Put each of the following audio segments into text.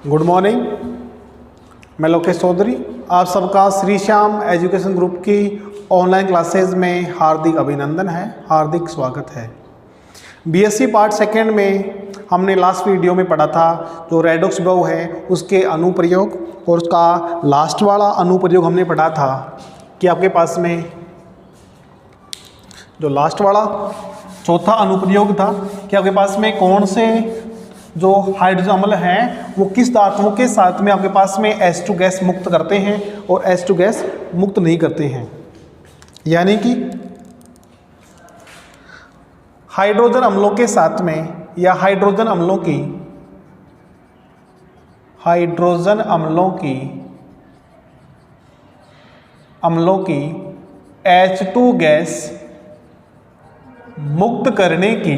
Good morning, मैं लोकेश चौधरी आप सबका श्री श्याम एजुकेशन ग्रुप की ऑनलाइन क्लासेस में हार्दिक अभिनंदन है, हार्दिक स्वागत है। बीएससी पार्ट सेकंड में हमने लास्ट वीडियो में पढ़ा था जो रेडॉक्स विभव है उसके अनुप्रयोग, और उसका लास्ट वाला अनुप्रयोग हमने पढ़ा था कि आपके पास में जो लास्ट वाला चौथा अनुप्रयोग था कि आपके पास में कौन से जो हाइड्रोजन अम्ल हैं वो किस धातुओं के साथ में आपके पास में H2 गैस मुक्त करते हैं और H2 गैस मुक्त नहीं करते हैं। यानी कि हाइड्रोजन अम्लों के साथ में या हाइड्रोजन अम्लों की H2 गैस मुक्त करने की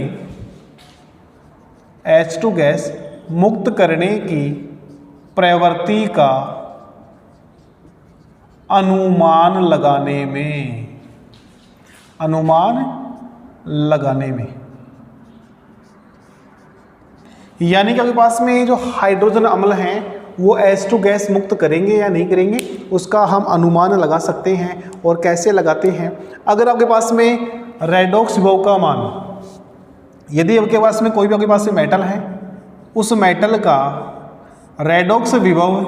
H2 गैस मुक्त करने की प्रवृत्ति का अनुमान लगाने में यानी कि आपके पास में जो हाइड्रोजन अम्ल हैं वो H2 गैस मुक्त करेंगे या नहीं करेंगे उसका हम अनुमान लगा सकते हैं। और कैसे लगाते हैं, अगर आपके पास में रेडॉक्स विभव का मान, यदि आपके पास में कोई भी आपके पास में मेटल है, उस मेटल का रेडॉक्स विभव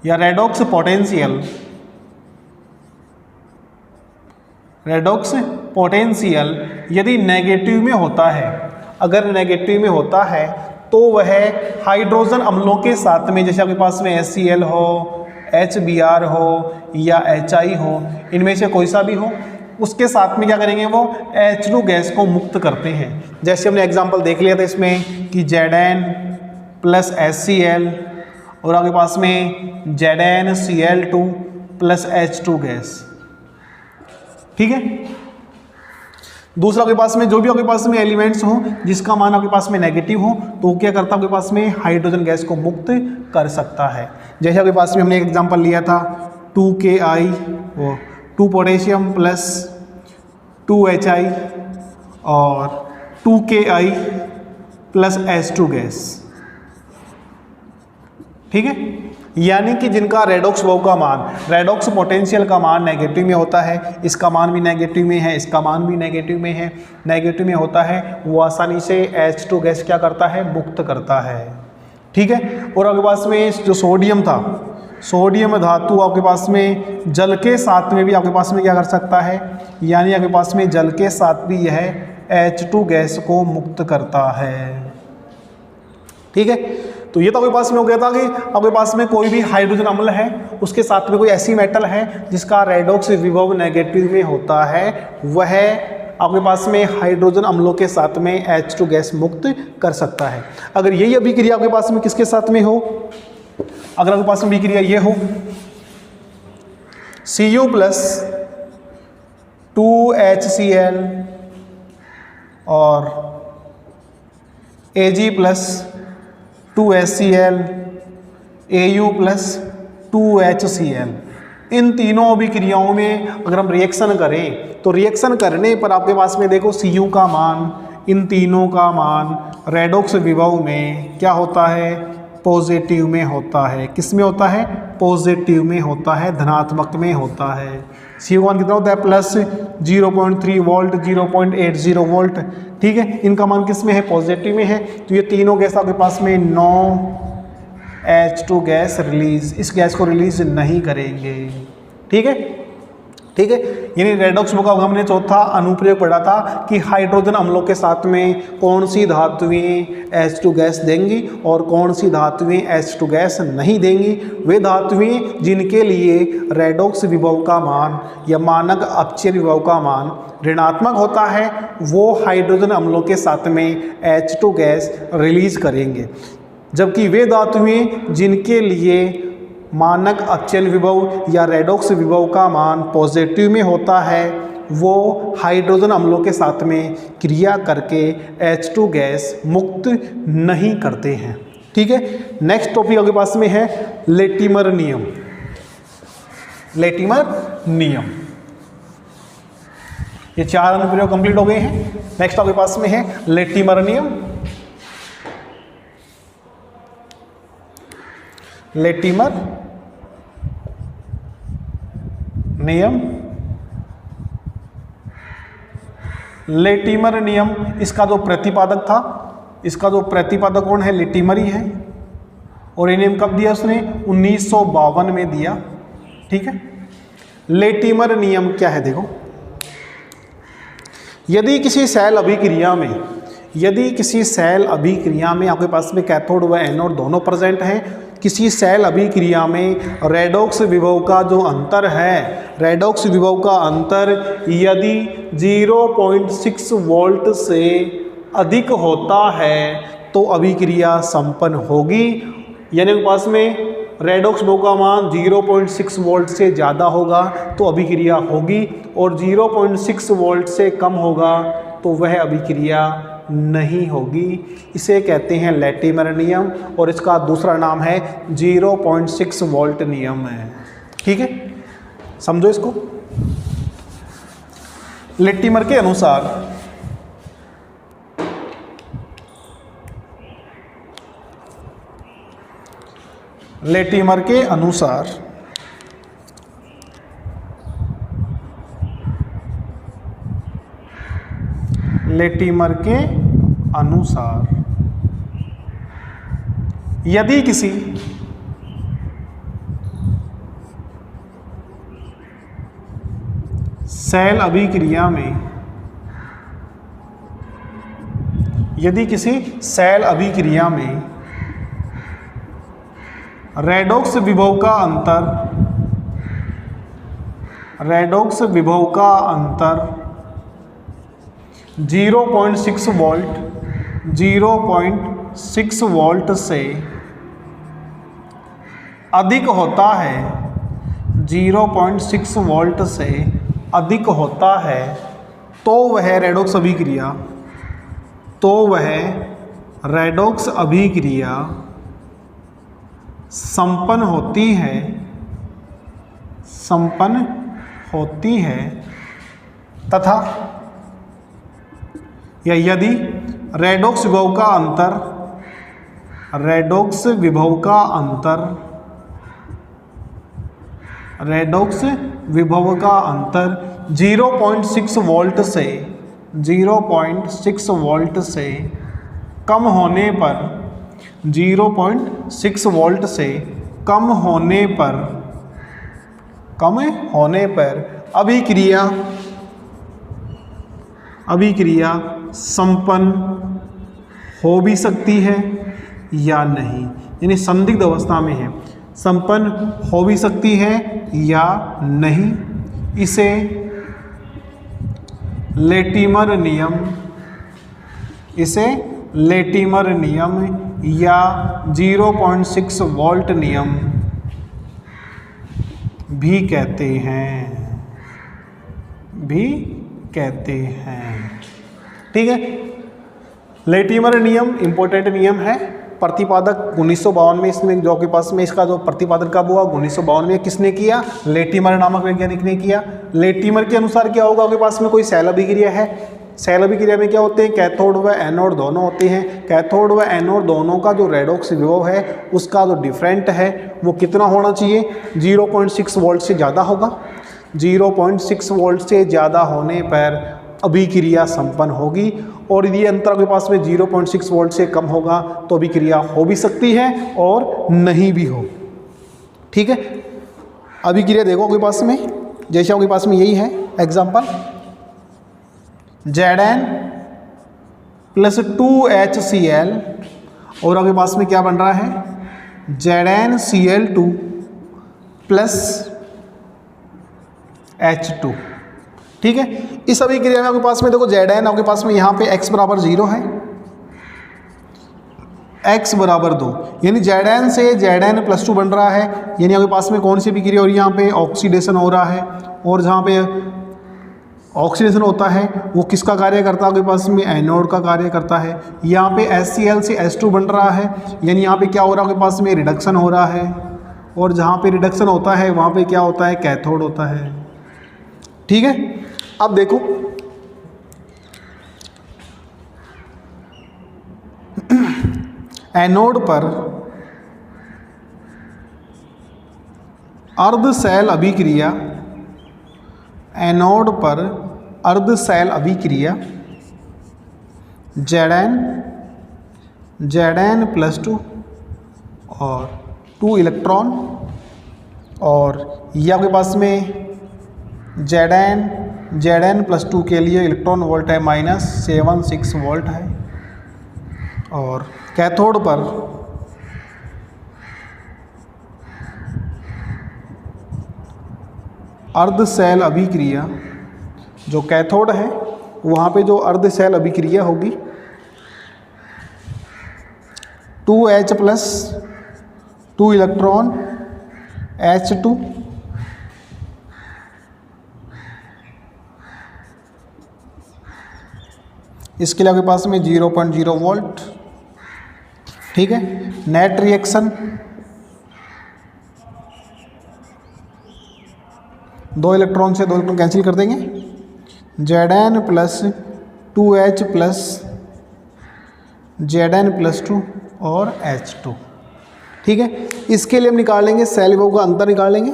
या रेडॉक्स पोटेंशियल यदि नेगेटिव में होता है, अगर नेगेटिव में होता है तो वह हाइड्रोजन अम्लों के साथ में, जैसे आपके पास में HCl हो, HBr हो या HI हो, इनमें से कोई सा भी हो, उसके साथ में क्या करेंगे वो H2 गैस को मुक्त करते हैं। जैसे हमने एग्जांपल देख लिया था इसमें कि Zn प्लस HCl और आपके पास में ZnCl2 प्लस H2 गैस, ठीक है। दूसरा आपके पास में जो भी आपके पास में एलिमेंट्स हो जिसका मान आपके पास में नेगेटिव हो तो क्या करता है आपके पास में हाइड्रोजन गैस को मुक्त कर सकता है। जैसे आपके पास में हमने एक एग्जांपल लिया था 2Ki वो 2 पोटेशियम प्लस 2HI और 2Ki प्लस H2 गैस, ठीक है। यानी कि जिनका रेडॉक्स विभव का मान, रेडॉक्स पोटेंशियल का मान नेगेटिव में होता है, इसका मान भी नेगेटिव में है, इसका मान भी नेगेटिव में है, नेगेटिव में होता है, वो आसानी से H2 गैस क्या करता है, मुक्त करता है, ठीक है। और आपके पास में जो सोडियम था, सोडियम धातु आपके पास में जल के साथ में भी आपके पास में क्या कर सकता है, यानी आपके पास में जल के साथ भी यह H2 गैस को मुक्त करता है, ठीक है। तो ये तो आपके पास में हो गया था कि आपके पास में कोई भी हाइड्रोजन अम्ल है उसके साथ में कोई ऐसी मेटल है जिसका रेडॉक्स विभव नेगेटिव में होता है, वह आपके पास में हाइड्रोजन अम्लों के साथ में H2 गैस मुक्त कर सकता है। अगर यही अभिक्रिया आपके पास में किसके साथ में हो, अगर आपके पास में अभिक्रिया ये हो Cu प्लस 2HCl और Ag plus 2HCl, Au plus 2HCl, इन तीनों अभिक्रियाओं में अगर हम रिएक्शन करें तो रिएक्शन करने पर आपके पास में देखो Cu का मान, इन तीनों का मान रेडॉक्स विभव में क्या होता है, पॉजिटिव में होता है। किस में होता है, पॉजिटिव में होता है, धनात्मक में होता है। Cu मान कितना होता है, प्लस 0.3 वोल्ट, 0.80 वोल्ट, ठीक है। इनका मान किस में है, पॉजिटिव में है। तो ये तीनों गैस आपके पास में H2 गैस रिलीज, इस गैस को रिलीज नहीं करेंगे, ठीक है, ठीक है। यानी रेडॉक्स विभव का हमने चौथा अनुप्रयोग पढ़ा था कि हाइड्रोजन अम्लों के साथ में कौन सी धातुएं H2 गैस देंगी और कौन सी धातुएं H2 गैस नहीं देंगी। वे धातुएं जिनके लिए रेडॉक्स विभव का मान या मानक अपचय विभव का मान ऋणात्मक होता है वो हाइड्रोजन अम्लों के साथ में H2 गैस रिलीज करेंगे, जबकि वे धातुएं जिनके लिए मानक अपचयन विभव या रेडॉक्स विभव का मान पॉजिटिव में होता है वो हाइड्रोजन अम्लों के साथ में क्रिया करके H2 गैस मुक्त नहीं करते हैं, ठीक है। नेक्स्ट टॉपिक आपके पास में है लेटिमर नियम। ये चार अनुप्रयोग कंप्लीट हो गए हैं। नेक्स्ट आपके पास में है लेटिमर नियम। लेटिमर नियम, लेटिमर नियम, इसका जो प्रतिपादक था, इसका जो प्रतिपादक कौन है, लेटिमर ही है। और ये नियम कब दिया उसने, 1952 में दिया। ठीक है, लेटिमर नियम क्या है, देखो, यदि किसी सेल अभिक्रिया में, यदि किसी सेल अभिक्रिया में आपके पास में कैथोड व एनोड दोनों प्रेजेंट हैं, किसी सेल अभिक्रिया में रेडॉक्स विभव का जो अंतर है, रेडॉक्स विभव का अंतर यदि 0.6 वोल्ट से अधिक होता है तो अभिक्रिया संपन्न होगी। यानी आपके पास में रेडॉक्स विभव का मान 0.6 वोल्ट से ज़्यादा होगा तो अभिक्रिया होगी, और 0.6 वोल्ट से कम होगा तो वह अभिक्रिया नहीं होगी। इसे कहते हैं लेटिमर नियम, और इसका दूसरा नाम है 0.6 वोल्ट नियम है। ठीक है, समझो इसको। लेटिमर के अनुसार लेटिमर के अनुसार लेटिमर के अनुसार यदि किसी सेल अभिक्रिया में, यदि किसी सेल अभिक्रिया में रेडॉक्स विभव का अंतर, रेडॉक्स विभव का अंतर 0.6 वोल्ट, 0.6 वोल्ट से अधिक होता है, 0.6 वोल्ट से अधिक होता है तो वह रेडॉक्स अभिक्रिया, तो वह रेडॉक्स अभिक्रिया संपन्न होती है, संपन्न होती है, तथा या यदि रेडॉक्स विभव का अंतर, रेडॉक्स विभव का अंतर, रेडॉक्स विभव का अंतर 0.6 वोल्ट से, 0.6 वोल्ट से कम होने पर, 0.6 वोल्ट से कम होने पर, कम होने पर अभिक्रिया, अभिक्रिया संपन्न हो भी सकती है या नहीं, यानी संदिग्ध अवस्था में है, संपन्न हो भी सकती है या नहीं। इसे लेटिमर नियम, इसे लेटिमर नियम या 0.6 वोल्ट नियम भी कहते हैं, भी कहते हैं। ठीक है, लेटिमर नियम इंपॉर्टेंट नियम है। प्रतिपादक 1952 में इसमें जो आपके पास में इसका जो प्रतिपादन कब हुआ, 1952 में किसने किया, लेटिमर नामक वैज्ञानिक ने किया। लेटिमर के अनुसार क्या होगा, आपके पास में कोई सेल अभिक्रिया है, सेल अभिक्रिया में क्या होते हैं, कैथोड व एनोड दोनों होते हैं। कैथोड व एनोड दोनों का जो रेडॉक्स विभव है उसका जो डिफरेंट है वो कितना होना चाहिए, 0.6 वोल्ट से ज़्यादा होगा। 0.6 वोल्ट से ज़्यादा होने पर अभिक्रिया संपन्न होगी, और यदि अंतर के पास में 0.6 वोल्ट से कम होगा तो अभिक्रिया हो भी सकती है और नहीं भी हो। ठीक है, अभिक्रिया देखो आपके पास में, जैसे आपके पास में यही है एग्जाम्पल, Zn + 2HCl, और आपके पास में क्या बन रहा है, ZnCl2 + H2। ठीक है, इस अभिक्रिया में आपके पास में देखो Zn आपके पास में यहाँ पे x = 0 है, x = 2, यानी Zn से Zn + 2 बन रहा है, यानी आपके पास में कौन सी अभिक्रिया, और यहाँ पे ऑक्सीडेशन हो रहा है, और जहाँ पे ऑक्सीडेशन होता है वो किसका कार्य करता है, आपके पास में एनोड का कार्य करता है। यहाँ पे HCl से H2 बन रहा है, यानी यहाँ पे क्या हो रहा है, आपके पास में रिडक्शन हो रहा है, और जहाँ पे रिडक्शन होता है वहाँ पे क्या होता है, कैथोड होता है। ठीक है, अब देखो एनोड पर अर्ध सेल अभिक्रिया, एनोड पर अर्ध सेल अभिक्रिया Zn+2 और 2 इलेक्ट्रॉन, और ये आपके पास में Zn+2 के लिए इलेक्ट्रॉन वोल्ट है -76 वोल्ट है, और कैथोड पर अर्ध सेल अभिक्रिया, जो कैथोड है वहाँ पे जो अर्ध सेल अभिक्रिया होगी 2H+2 इलेक्ट्रॉन H2 इसके लिए आपके पास में 0.0 वोल्ट। ठीक है, नेट रिएक्शन 2 इलेक्ट्रॉन से 2 इलेक्ट्रॉन कैंसिल कर देंगे, Zn+2 और H2। ठीक है, इसके लिए हम निकालेंगे सेल विभव का अंतर, निकाल लेंगे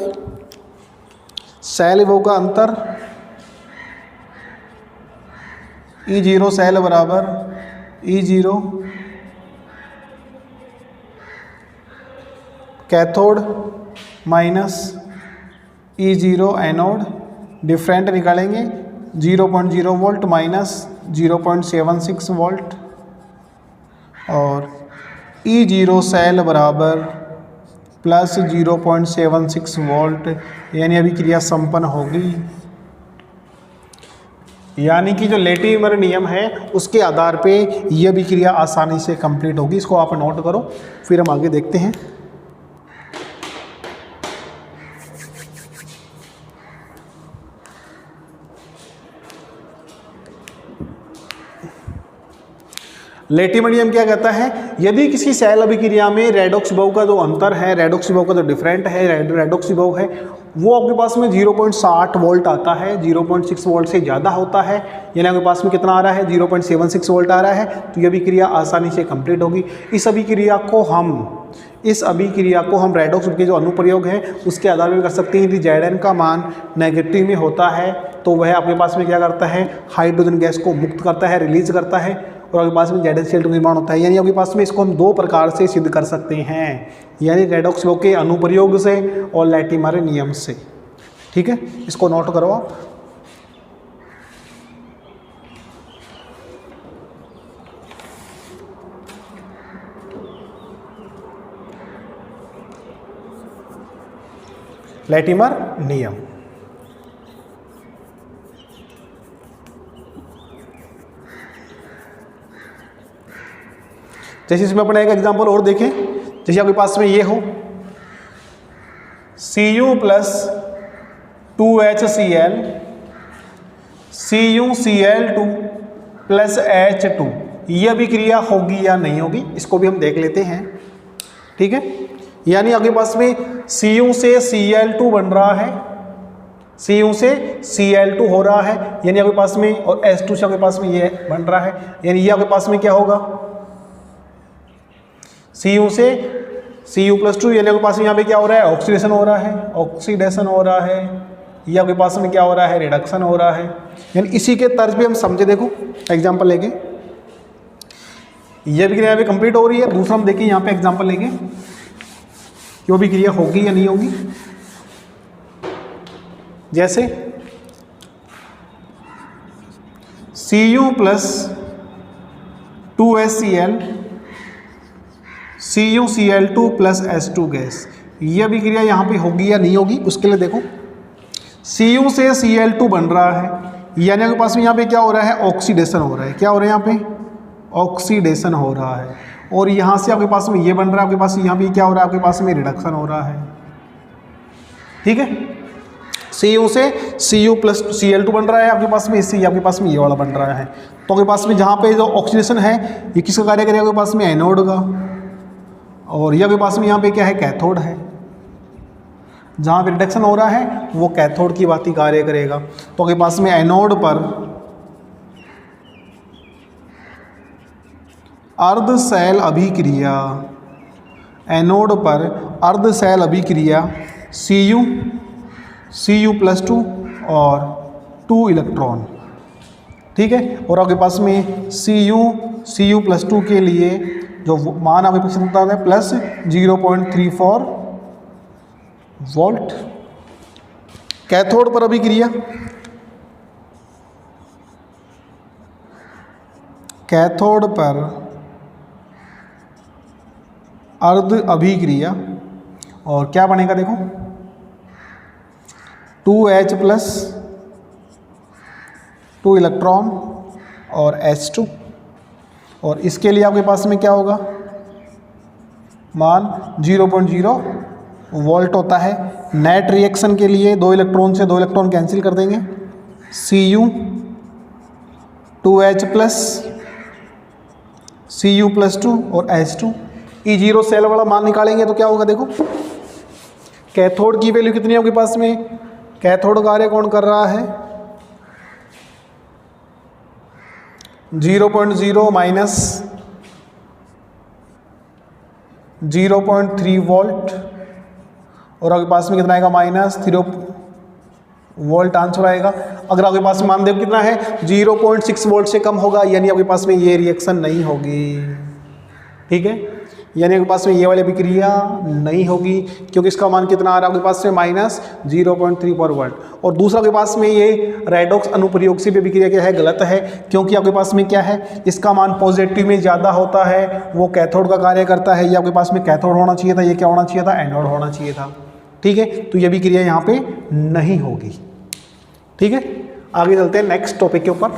सेल विभव का अंतर E0 सेल बराबर E0 cathode minus E0 anode, different निकालेंगे 0.0 वोल्ट माइनस 0.76 वोल्ट, और E0 सेल बराबर प्लस 0.76 वोल्ट, यानी अभिक्रिया संपन्न होगी। यानी कि जो लेटिमर नियम है उसके आधार पे यह अभिक्रिया आसानी से कंप्लीट होगी। इसको आप नोट करो, फिर हम आगे देखते हैं। लेटिमर नियम क्या कहता है, यदि किसी सेल अभिक्रिया में रेडॉक्स विभव का जो अंतर है, रेडॉक्स विभव का जो डिफरेंट है, रेडॉक्स विभव है वो आपके पास में 0.60 वोल्ट आता है, 0.6 वोल्ट से ज़्यादा होता है, यानी आपके पास में कितना आ रहा है 0.76 वोल्ट आ रहा है, तो ये अभिक्रिया आसानी से कंप्लीट होगी। इस अभिक्रिया को हम रेडॉक्स के जो अनुप्रयोग है उसके आधार पर कर सकते हैं। यदि Zn का मान नेगेटिव में होता है तो वह आपके पास में क्या करता है, हाइड्रोजन गैस को मुक्त करता है, रिलीज करता है, और आपके पास में ZnCl2 निर्माण होता है। यानी आपके पास में इसको हम 2 प्रकार से सिद्ध कर सकते हैं, यानी रेडॉक्स विभव के अनुप्रयोग से और लेटिमर नियम से। ठीक है, इसको नोट करो आप। लेटिमर नियम, जैसे इसमें अपने एक एग्जांपल और देखें, जैसे आपके पास में ये हो Cu+2HCl CuCl2+H2, ये अभिक्रिया होगी या नहीं होगी, इसको भी हम देख लेते हैं। ठीक है, यानी आपके पास में Cu से Cl2 बन रहा है, Cu से Cl2 हो रहा है, यानी आपके पास में, और H2 से आपके पास में ये बन रहा है, यानी ये आपके पास में क्या होगा, Cu से Cu+2, यानी आपके पास में यहाँ पे क्या हो रहा है, ऑक्सीडेशन हो रहा है, ये आपके पास में क्या हो रहा है, रिडक्शन हो रहा है। यानी इसी के तर्ज पे हम समझे, देखो एग्जांपल लेके, ये भी क्रिया पे कंप्लीट हो रही है। दूसरा हम देखें यहाँ पे एग्जांपल लेंगे, क्यों भी क्रिया होगी या नहीं होगी। जैसे Cu+2HCl CuCl2+H2 गैस, ये अभिक्रिया यहाँ पे होगी या नहीं होगी, उसके लिए देखो Cu से Cl2 बन रहा है, यानी आपके पास में यहाँ पे क्या हो रहा है, ऑक्सीडेशन हो रहा है। क्या हो रहा है यहाँ पे, ऑक्सीडेशन हो रहा है, और यहाँ से आपके पास में ये बन रहा है, आपके पास यहाँ पे क्या हो रहा है, आपके पास में रिडक्शन हो रहा है। ठीक है, Cu से Cu+Cl2 बन रहा है आपके पास में, इससे आपके पास में ये वाला बन रहा है। तो आपके पास में जहाँ पे जो ऑक्सीडेशन है ये किसका कार्य करेगा, आपके पास में एनोड का, और ये आपके पास में यहाँ पे क्या है, कैथोड है। जहाँ पे रिडक्शन हो रहा है वो कैथोड की बात ही कार्य करेगा। तो आपके पास में एनोड पर अर्ध सेल अभिक्रिया, एनोड पर अर्ध सेल अभिक्रिया Cu+2 और 2 इलेक्ट्रॉन, ठीक है। और आपके पास में Cu+2 के लिए जो मान आपके पास होता है प्लस 0.34 वोल्ट। कैथोड पर अभिक्रिया, कैथोड पर अर्ध अभिक्रिया, और क्या बनेगा देखो 2H+ 2 इलेक्ट्रॉन और H2, और इसके लिए आपके पास में क्या होगा, मान 0.0 वोल्ट होता है। नेट रिएक्शन के लिए 2 इलेक्ट्रॉन से 2 इलेक्ट्रॉन कैंसिल कर देंगे, Cu 2H+, Cu+2 और H2। E0 सेल वाला मान निकालेंगे तो क्या होगा देखो, कैथोड की वैल्यू कितनी है आपके पास में, कैथोड कार्य कौन कर रहा है 0.0 माइनस 0.3 वोल्ट, और आपके पास में कितना आएगा -3 वोल्ट आंसर आएगा। अगर आपके पास में मान देखो कितना है 0.6 वोल्ट से कम होगा, यानी आपके पास में ये रिएक्शन नहीं होगी, ठीक है, यानी आपके पास में ये वाली अभिक्रिया नहीं होगी, क्योंकि इसका मान कितना आ रहा है आपके पास में -0.34 वोल्ट। और दूसरा आपके पास में ये रेडॉक्स अनुप्रयोग से भी अभिक्रिया क्या है, गलत है, क्योंकि आपके पास में क्या है, इसका मान पॉजिटिव में ज़्यादा होता है, वो कैथोड का कार्य करता है। ये आपके पास में कैथोड होना चाहिए था, ये क्या होना चाहिए था, एनोड होना चाहिए था, ठीक है। तो ये अभिक्रिया यहाँ पे नहीं होगी, ठीक है। आगे चलते हैं नेक्स्ट टॉपिक के ऊपर।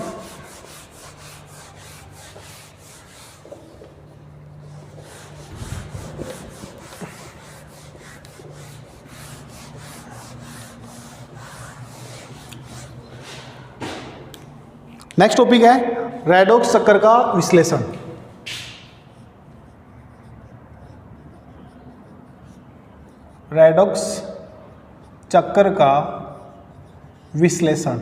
नेक्स्ट टॉपिक है रेडॉक्स चक्कर का विश्लेषण। रेडॉक्स चक्कर का विश्लेषण,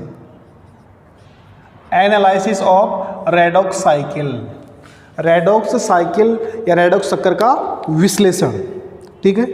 analysis of redox cycle, redox cycle या रेडॉक्स चक्कर का विश्लेषण, ठीक है।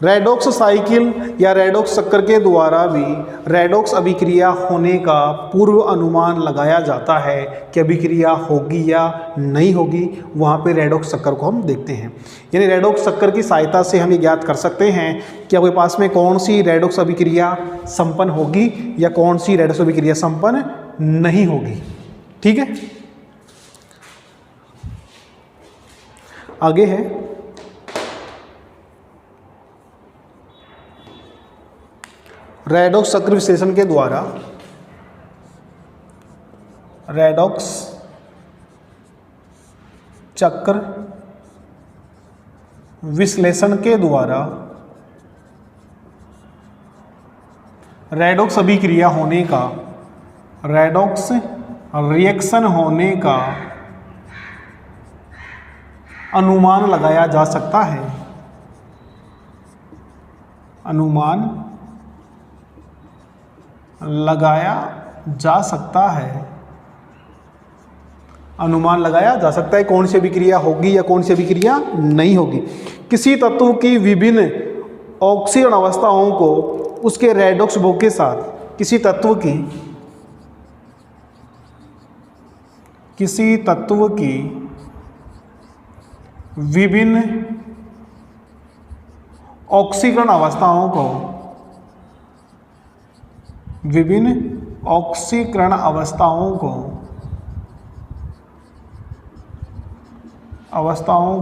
रेडॉक्स साइकिल या रेडॉक्स चक्कर के द्वारा भी रेडॉक्स अभिक्रिया होने का पूर्व अनुमान लगाया जाता है कि अभिक्रिया होगी या नहीं होगी। वहाँ पे रेडॉक्स चक्कर को हम देखते हैं, यानी रेडॉक्स चक्कर की सहायता से हम ये ज्ञात कर सकते हैं कि आपके पास में कौन सी रेडॉक्स अभिक्रिया संपन्न होगी या कौन सी रेडॉक्स अभिक्रिया संपन्न नहीं होगी, ठीक है। आगे है रेडॉक्स चक्र विश्लेषण के द्वारा, रेडॉक्स चक्र विश्लेषण के द्वारा रेडॉक्स अभिक्रिया होने का, रेडॉक्स रिएक्शन होने का अनुमान लगाया जा सकता है, अनुमान लगाया जा सकता है, अनुमान लगाया जा सकता है कौन सी अभिक्रिया होगी या कौन सी अभिक्रिया नहीं होगी। किसी तत्व की विभिन्न ऑक्सीकरण अवस्थाओं को उसके रेडॉक्स विभव के साथ, किसी तत्व की विभिन्न ऑक्सीकरण अवस्थाओं को, विभिन्न ऑक्सीकरण अवस्थाओं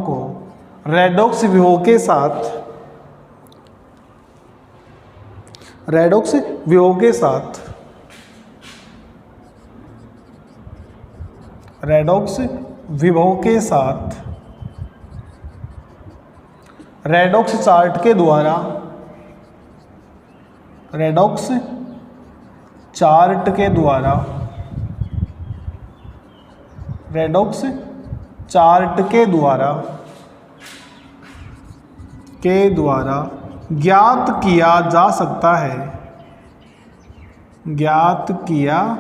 को रेडॉक्स विभव के साथ, रेडॉक्स विभव के साथ, रेडॉक्स विभव के साथ रेडॉक्स चार्ट के द्वारा, रेडॉक्स चार्ट के द्वारा, रेडॉक्स चार्ट के द्वारा ज्ञात किया जा सकता है, ज्ञात किया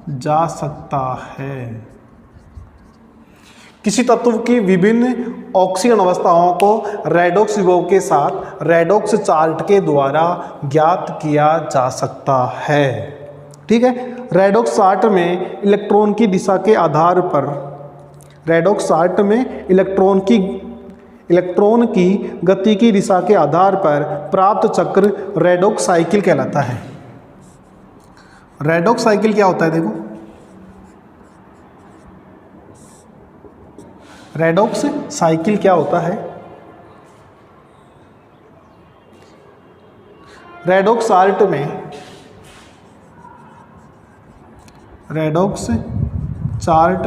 जा सकता है। किसी तत्व की विभिन्न ऑक्सीजन अवस्थाओं को रेडॉक्स विभव के साथ रेडॉक्स चार्ट के द्वारा ज्ञात किया जा सकता है। ठीक है, रेडॉक्स चार्ट में इलेक्ट्रॉन की दिशा के आधार पर, रेडॉक्स चार्ट में इलेक्ट्रॉन की गति की दिशा के आधार पर प्राप्त चक्र रेडॉक्स साइकिल कहलाता है। रेडॉक्स साइकिल क्या होता है? देखो, रेडॉक्स साइकिल क्या होता है? रेडॉक्स चार्ट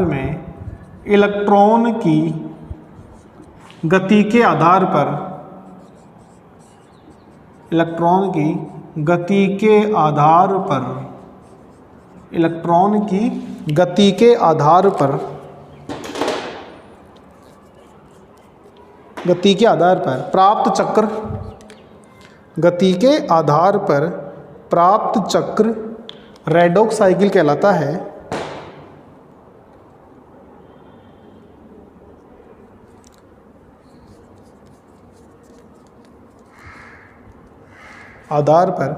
में इलेक्ट्रॉन की गति के आधार पर, इलेक्ट्रॉन की गति के आधार पर प्राप्त चक्र रेडॉक्स साइकिल कहलाता है। आधार पर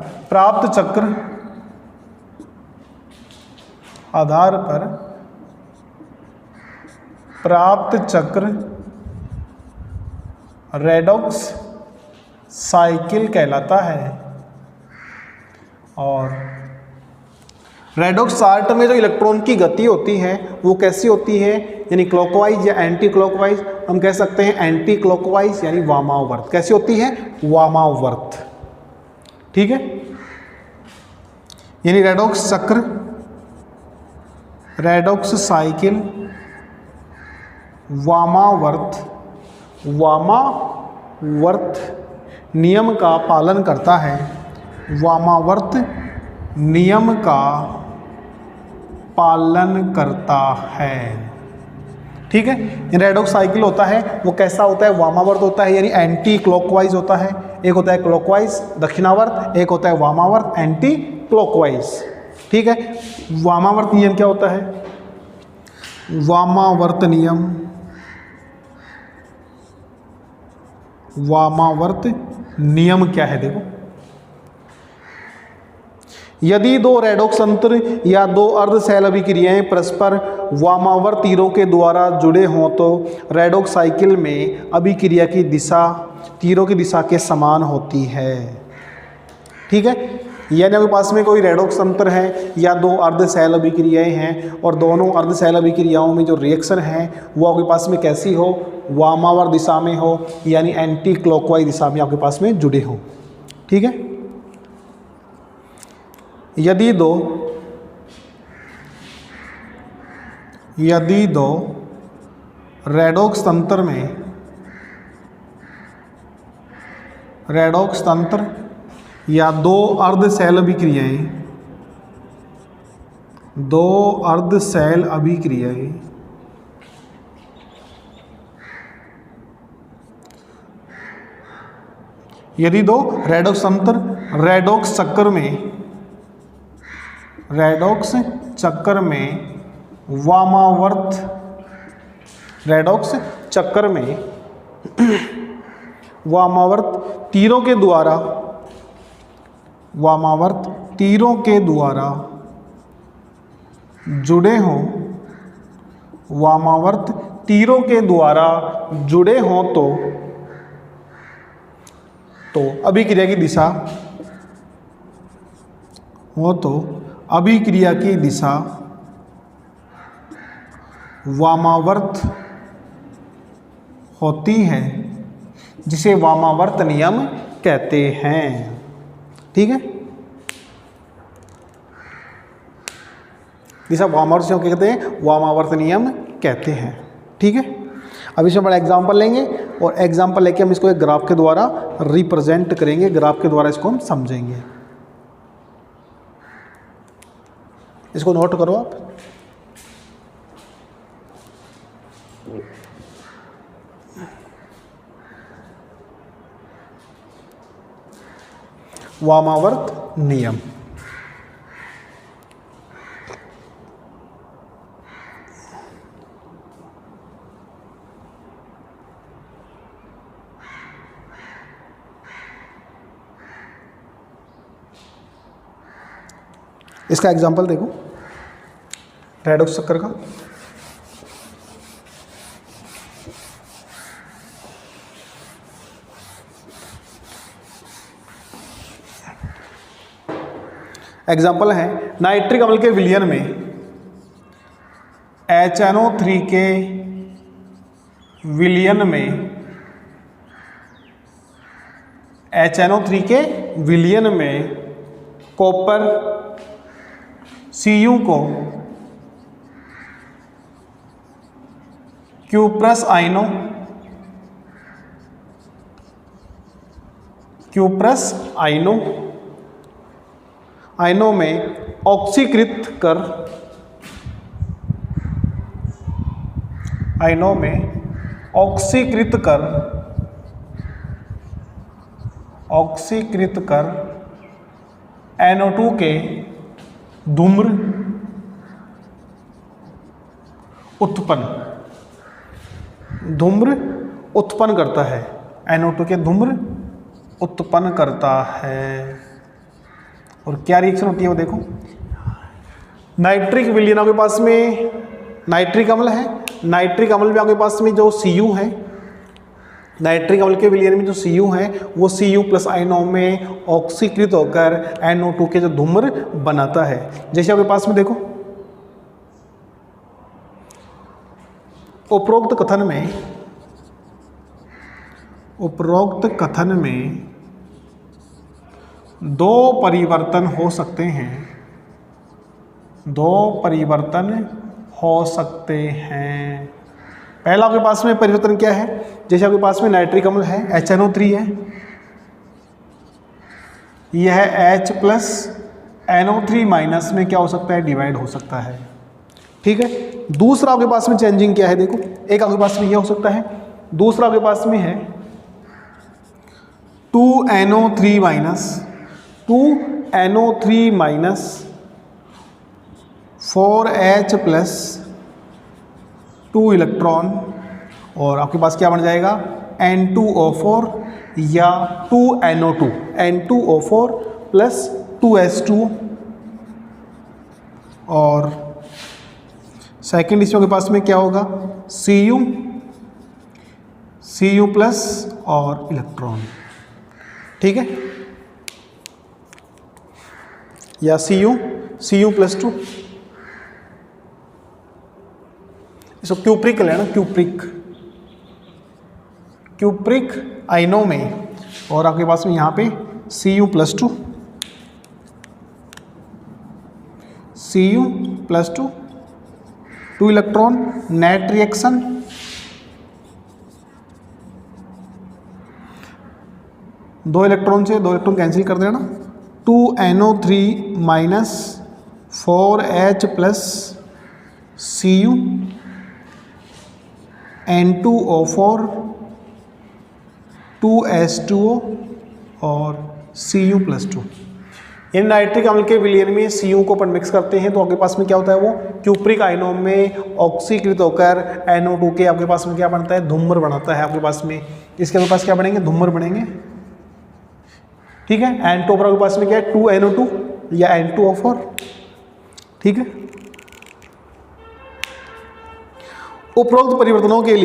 प्राप्त चक्र रेडॉक्स साइकिल कहलाता है। और रेडॉक्स चार्ट में जो इलेक्ट्रॉन की गति होती है वो कैसी होती है? यानी क्लॉकवाइज या एंटी क्लॉकवाइज। हम कह सकते हैं एंटी क्लॉकवाइज यानी वामावर्त। कैसी होती है? वामावर्त। ठीक है, यानी रेडॉक्स चक्र, रेडॉक्स साइकिल वामावर्त नियम का पालन करता है। वामावर्त नियम का पालन करता है। ठीक है, रेडॉक्स साइकिल होता है वो कैसा होता है? वामावर्त होता है, यानी एंटी क्लॉकवाइज होता है। एक होता है क्लॉकवाइज दक्षिणावर्त, एक होता है वामावर्त एंटी क्लॉकवाइज। ठीक है, वामावर्त नियम क्या होता है? वामावर्त नियम क्या है? देखो, यदि दो रेडॉक्स तंत्र या दो अर्धशैल अभिक्रियाएं परस्पर वामावर्त तीरों के द्वारा जुड़े हों तो रेडॉक्स साइकिल में अभिक्रिया की दिशा तीरों की दिशा के समान होती है। ठीक है, यानी आपके पास में कोई रेडॉक्स तंत्र है या दो अर्धशैल अभिक्रियाएं हैं और दोनों अर्धशैल अभिक्रियाओं में जो रिएक्शन है वो आपके पास में कैसी हो? वामावर्त दिशा में हो, यानी एंटी क्लॉकवाइज दिशा में आपके पास में जुड़े हो। ठीक है, यदि दो रेडॉक्स तंत्र या दो अर्धशैल अभिक्रियाएं यदि दो रेडॉक्स तंत्र रेडॉक्स चक्कर में वामावर्त तीरों के द्वारा जुड़े हों, वामावर्त तीरों के द्वारा जुड़े हों तो अभिक्रिया की दिशा वामावर्त होती है, जिसे वामावर्त नियम कहते हैं। ठीक है, दिशा वामावर्त क्यों कहते हैं? वामावर्त नियम कहते हैं। ठीक है, अब इसमें बड़ा एग्जाम्पल लेंगे और एग्जाम्पल लेके हम इसको एक ग्राफ के द्वारा रिप्रेजेंट करेंगे, ग्राफ के द्वारा इसको हम समझेंगे। इसको नोट करो आप। वामावर्त नियम। इसका एग्जांपल देखो रेडॉक्स चक्कर का। एग्जाम्पल है नाइट्रिक अम्ल के विलयन में HNO3 के विलयन में HNO3 के विलयन में कॉपर Cu को क्यूप्रस आयनों में ऑक्सीकृत कर NO2 के धूम्र उत्पन्न करता है। NO2 के धूम्र उत्पन्न करता है। और क्या रिएक्शन होती है वो देखो। नाइट्रिक विलयन आपके पास में नाइट्रिक अम्ल है, नाइट्रिक अम्ल में आपके पास में जो Cu है, नाइट्रिक अम्ल के विलयन में जो Cu है वो Cu प्लस आयनों में ऑक्सीकृत होकर NO2 के जो धूम्र बनाता है। जैसे आपके पास में देखो उपरोक्त कथन में दो परिवर्तन हो सकते हैं। पहला आपके पास में परिवर्तन क्या है, जैसे आपके पास में नाइट्रिक अम्ल है HNO3 है, यह H प्लस NO3 माइनस में क्या हो सकता है, डिवाइड हो सकता है। ठीक है। दूसरा आपके पास में चेंजिंग क्या है देखो, एक आपके पास में यह हो सकता है, दूसरा आपके पास में है 2NO3 minus 4H plus 2 electron, और आपके पास क्या बन जाएगा N2O4 या 2NO2 प्लस 2H2। और सेकेंड इसमें आपके पास में क्या होगा Cu प्लस और इलेक्ट्रॉन। ठीक है, या Cu प्लस 2, इसको क्यूप्रिक लेना, क्यूप्रिक आयनों में, और आपके पास में यहाँ पे Cu plus 2 electron, net reaction दो इलेक्ट्रॉन से दो इलेक्ट्रॉन कैंसिल कर देना, 2NO3 minus 4H plus Cu, N2O4 2H2O और Cu प्लस 2। इन नाइट्रिक अम्ल के विलयन में Cu को अपन मिक्स करते हैं तो आपके पास में क्या होता है, वो क्यूप्रिक आयनों में ऑक्सीकृत होकर NO2 के आपके पास में क्या बनता है, धूम्र बनाता है। आपके पास में इसके आपके पास क्या बनेंगे, धूम्र बनेंगे। ठीक है। N2 पर आपके पास में क्या है, 2NO2 या N2O4। ठीक है। उपरोक्त परिवर्तनों के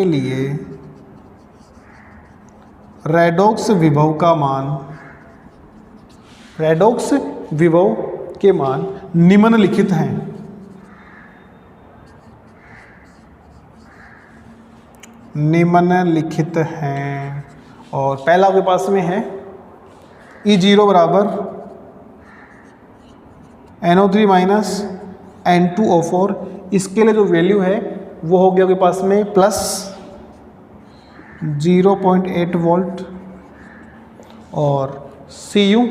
लिए रेडॉक्स विभव के मान निम्नलिखित हैं। और पहला आपके पास में है E0 बराबर NO3 माइनस N2O4। इसके लिए जो वैल्यू है वो हो गया आपके पास में प्लस 0.8 वोल्ट। और Cu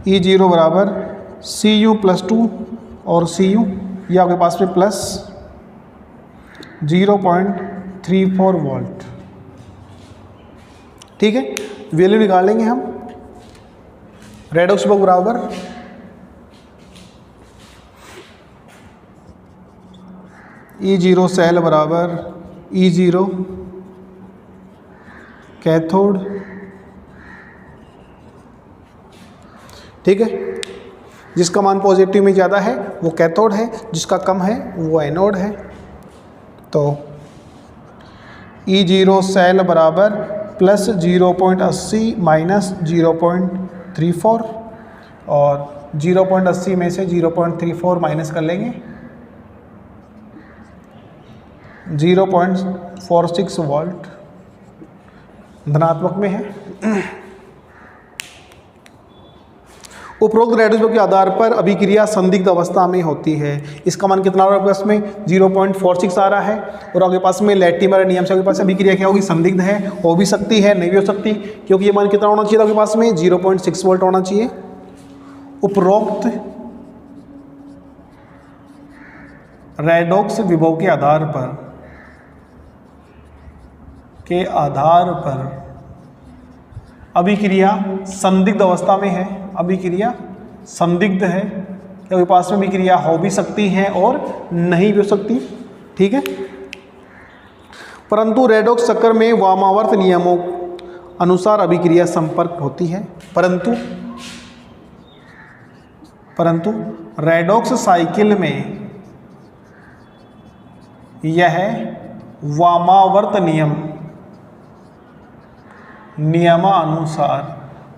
E0 बराबर Cu प्लस 2 और Cu ये आपके पास में प्लस 0.34 वोल्ट। ठीक है। वैल्यू निकालेंगे हम। रेडॉक्स विभव बराबर E0 सेल बराबर E0 कैथोड, ठीक है। जिसका मान पॉजिटिव में ज़्यादा है वो कैथोड है, जिसका कम है वो एनोड है। तो E0 सेल बराबर प्लस 0.80 माइनस 0.34, और 0.80 में से 0.34 माइनस कर लेंगे, 0.46 वोल्ट धनात्मक में है। उपरोक्त रेडियो के आधार पर अभिक्रिया संदिग्ध अवस्था में होती है। इसका मान कितना होगा आपके पास में 0.46 आ रहा है, और आपके पास में लैटिमर नियम से आपके पास अभिक्रिया क्या होगी, संदिग्ध है, हो भी सकती है, नहीं भी हो सकती, क्योंकि ये मान कितना होना चाहिए आपके पास में 0.6 वोल्ट होना चाहिए। उपरोक्त रेडॉक्स विभव के आधार पर अभिक्रिया संदिग्ध अवस्था में है, अभिक्रिया संदिग्ध है, क्योंकि पास में अभिक्रिया हो भी सकती है और नहीं भी हो सकती, ठीक है। परंतु रेडॉक्स चक्र में वामावर्त नियमों अनुसार अभिक्रिया संपर्क होती है। परंतु रेडॉक्स साइकिल में यह वामावर्त नियमानुसार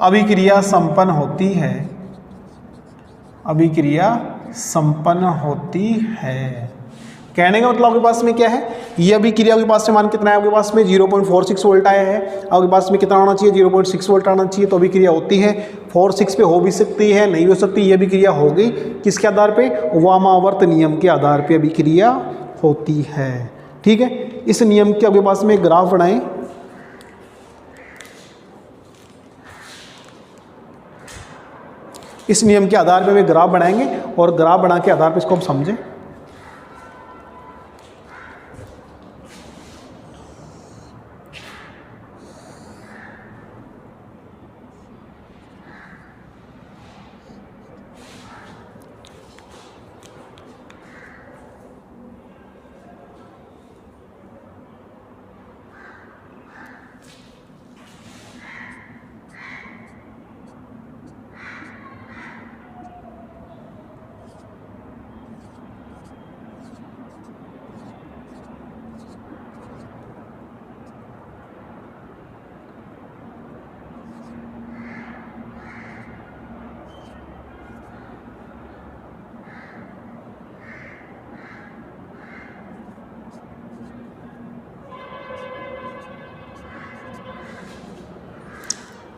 अभिक्रिया संपन्न होती है, अभिक्रिया संपन्न होती है। कहने का मतलब आपके पास में क्या है, ये अभिक्रिया आपके पास में मान कितना है, आपके पास में 0.46 वोल्ट आया है, आपके पास में कितना होना चाहिए 0.6 वोल्ट आना चाहिए, तो अभिक्रिया होती है। 4-6 पे हो भी सकती है, नहीं हो सकती, ये अभिक्रिया हो गई किसके आधार पे, वामावर्त नियम के आधार पे अभिक्रिया होती है, ठीक है। इस नियम के आपके पास में ग्राफ बनाएं, इस नियम के आधार पे वे ग्राफ बनाएंगे, और ग्राफ बना के आधार पे इसको हम समझें।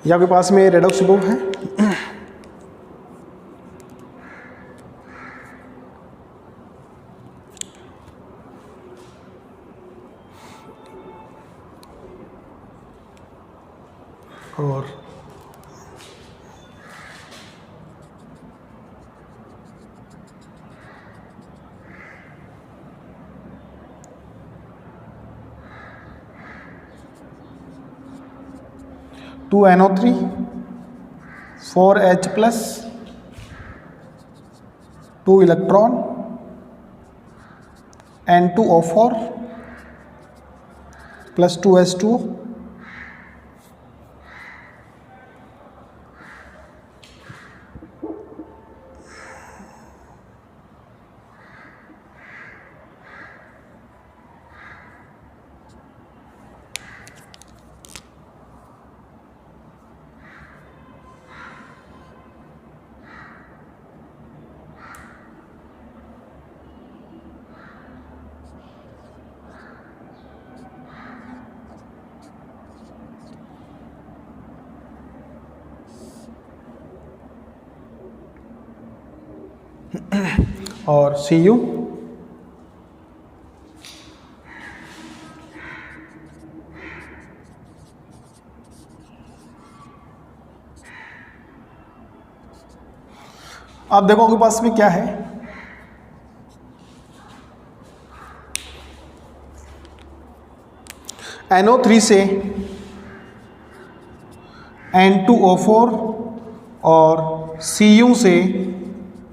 ये आपके पास में रेडॉक्स विभव है, और to NO3 4H plus 2 electron N2O4 plus 2S2 और Cu आप देखो आपके पास में क्या है, NO3 से N2O4 और Cu से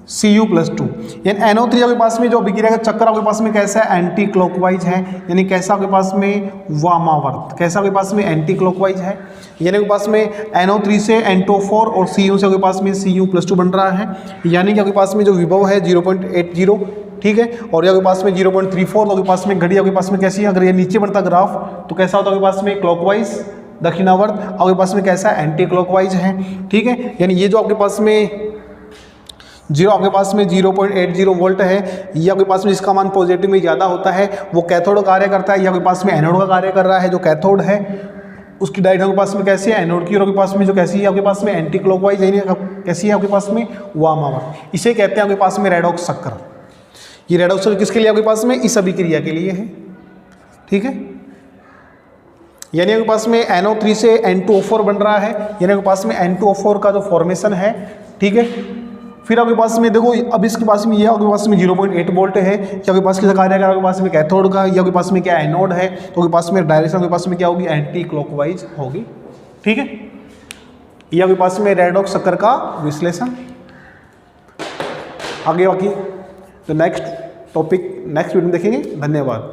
Cu+2। यानी NO3 आपके पास में जो अभिक्रिया का चक्कर आपके पास में कैसा है, एंटी क्लॉकवाइज है, यानी कैसा आपके पास में वामावर्त, कैसा आपके पास में एंटी क्लॉकवाइज है। यानी आपके पास में NO3 से N2O4 और Cu से आपके पास में Cu+2 बन रहा है, यानी कि आपके पास में जो विभव है 0.80, ठीक है, और ये आपके पास में 0.34, तो आपके पास में घड़ी आपके पास में कैसी है, अगर ये नीचे बढ़ता ग्राफ तो कैसा होता है आपके पास में क्लॉकवाइज दक्षिणावर्त, आपके पास में कैसा है एंटी क्लॉकवाइज है, ठीक है। यानी ये जो आपके पास में आपके पास में 0.80 वोल्ट है, ये आपके पास में जिसका मान पॉजिटिव में ज़्यादा होता है वो कैथोड कार्य करता है, ये आपके पास में एनोड का कार्य कर रहा है। जो कैथोड है उसकी डायरेक्शन आपके पास में कैसी है एनोड की, और आपके पास में जो कैसी है आपके पास में एंटी क्लॉकवाइज है, कैसी है आपके पास में वामावर्त। इसे कहते हैं आपके पास में रेडॉक्स चक्र। ये रेडॉक्स चक्र किसके लिए आपके पास में, इस अभिक्रिया के लिए है, ठीक है। यानी आपके पास में NO3 से N2O4 बन रहा है, यानी आपके पास में N2O4 का जो फॉर्मेशन है, ठीक है। फिर आपके पास में देखो अब इसके पास में ये आपके पास में 0.8 वोल्ट है, कि आपके पास किसका कार्य कर, आपके पास में कैथोड का, या आपके पास में क्या एनोड है, तो आपके पास में डायरेक्शन आपके पास में क्या होगी, एंटी क्लॉकवाइज होगी, ठीक है। ये आपके पास में रेडॉक्स चक्र का विश्लेषण। आगे बाकी तो नेक्स्ट टॉपिक नेक्स्ट वीडियो में देखेंगे। धन्यवाद।